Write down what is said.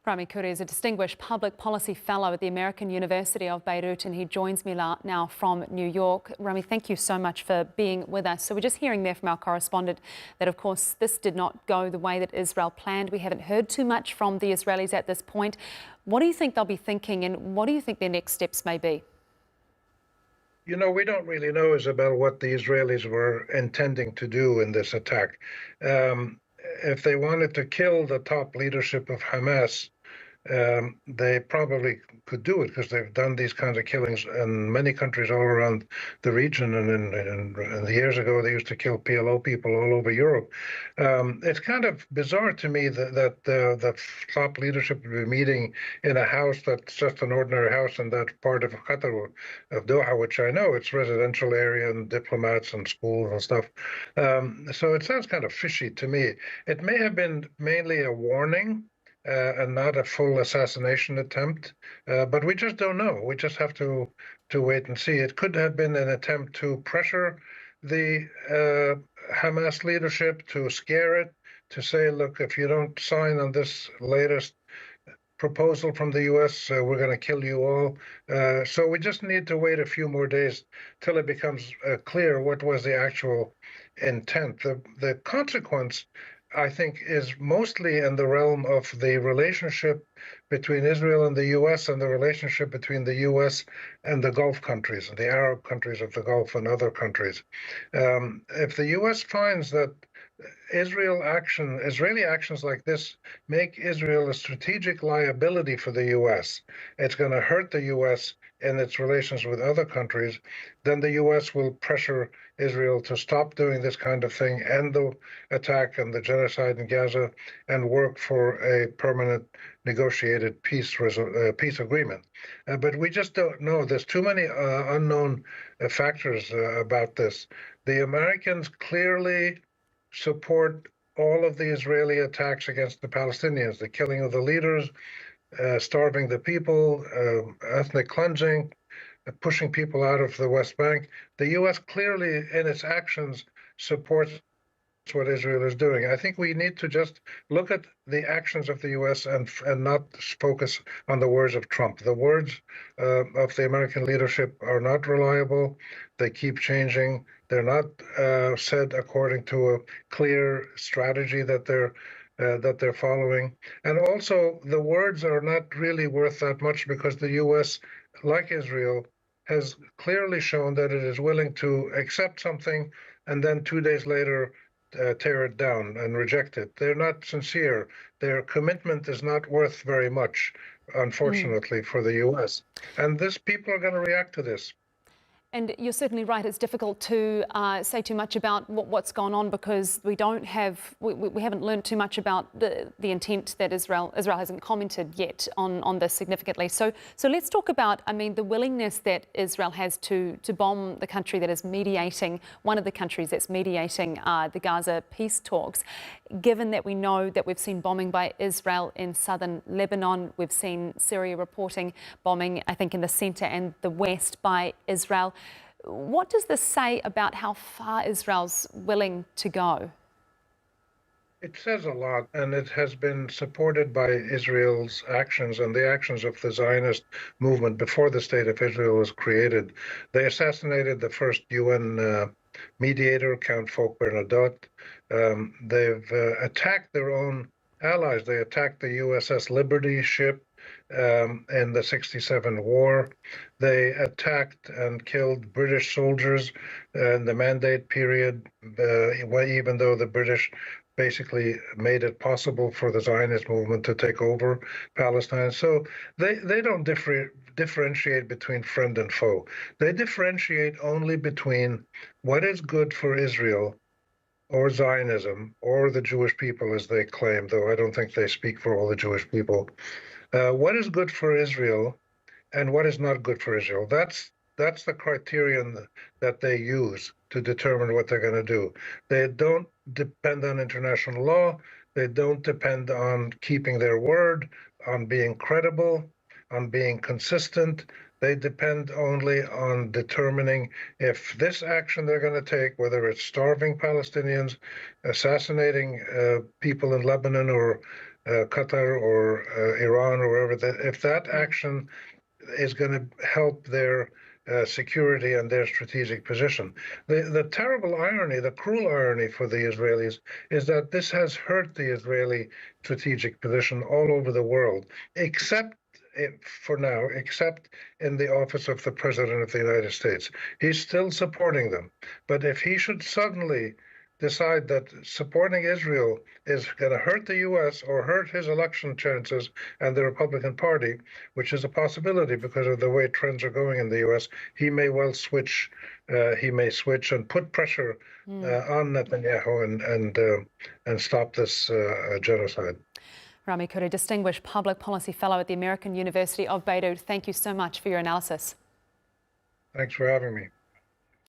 Rami Khouri is a distinguished public policy fellow at the American University of Beirut, and he joins me now from New York. Rami, thank you so much for being with us. So we're just hearing there from our correspondent that, of course, this did not go the way that Israel planned. We haven't heard too much from the Israelis at this point. What do you think they'll be thinking, and what do you think their next steps may be? You know, we don't really know, Isabel, what the Israelis were intending to do in this attack. If they wanted to kill the top leadership of Hamas, they probably could do it because they've done these kinds of killings in many countries all around the region. And years ago, they used to kill PLO people all over Europe. It's kind of bizarre to me that the top leadership will be meeting in a house that's just an ordinary house in that part of Qatar, of Doha, which I know it's residential area and diplomats and schools and stuff. So it sounds kind of fishy to me. It may have been mainly a warning. And not a full assassination attempt, but we just don't know. We just have to wait and see. It could have been an attempt to pressure the Hamas leadership, to scare it, to say, look, if you don't sign on this latest proposal from the U.S., we're going to kill you all. So we just need to wait a few more days till it becomes clear what was the actual intent. The consequence, I think, is mostly in the realm of the relationship between Israel and the U.S. and the relationship between the U.S. and the Gulf countries, and the Arab countries of the Gulf and other countries. If the U.S. finds that Israeli actions like this make Israel a strategic liability for the U.S., it's going to hurt the U.S. in its relations with other countries, then the U.S. will pressure Israel to stop doing this kind of thing, end the attack and the genocide in Gaza, and work for a permanent negotiated peace agreement. But we just don't know. There's too many unknown factors about this. The Americans clearly support all of the Israeli attacks against the Palestinians, the killing of the leaders, starving the people, ethnic cleansing, pushing people out of the West Bank. The U.S. clearly, in its actions, supports what Israel is doing. I think we need to just look at the actions of the U.S. and not focus on the words of Trump. The words of the American leadership are not reliable. They keep changing. They're not said according to a clear strategy that they're following. And also, the words are not really worth that much because the U.S., like Israel, has clearly shown that it is willing to accept something and then 2 days later tear it down and reject it. They're not sincere. Their commitment is not worth very much, unfortunately, for the U.S. And people are going to react to this. And you're certainly right. It's difficult to say too much about what's gone on because we haven't learned too much about the intent that Israel hasn't commented yet on this significantly. So let's talk about, I mean, the willingness that Israel has to bomb the country that is mediating, one of the countries that's mediating the Gaza peace talks. Given that we know that we've seen bombing by Israel in southern Lebanon, we've seen Syria reporting bombing, I think, in the centre and the west by Israel. What does this say about how far Israel's willing to go? It says a lot, and it has been supported by Israel's actions and the actions of the Zionist movement before the State of Israel was created. They assassinated the first UN mediator, Count Folk Bernadotte. They've attacked their own allies. They attacked the USS Liberty ship in the '67 war. They attacked and killed British soldiers in the Mandate period, even though the British basically made it possible for the Zionist movement to take over Palestine. So they don't differentiate between friend and foe. They differentiate only between what is good for Israel or Zionism or the Jewish people, as they claim, though I don't think they speak for all the Jewish people. What is good for Israel and what is not good for Israel? That's the criterion that they use to determine what they're going to do. They don't depend on international law. They don't depend on keeping their word, on being credible, on being consistent. They depend only on determining if this action they're going to take, whether it's starving Palestinians, assassinating people in Lebanon, or Qatar or Iran or wherever, if that action is going to help their security and their strategic position. The terrible irony, the cruel irony for the Israelis is that this has hurt the Israeli strategic position all over the world, except for now, except in the office of the President of the United States. He's still supporting them. But if he should suddenly decide that supporting Israel is going to hurt the U.S. or hurt his election chances and the Republican Party, which is a possibility because of the way trends are going in the U.S., he may well switch. He may switch and put pressure on Netanyahu and stop this genocide. Rami Khouri, Distinguished Public Policy Fellow at the American University of Beirut, thank you so much for your analysis. Thanks for having me.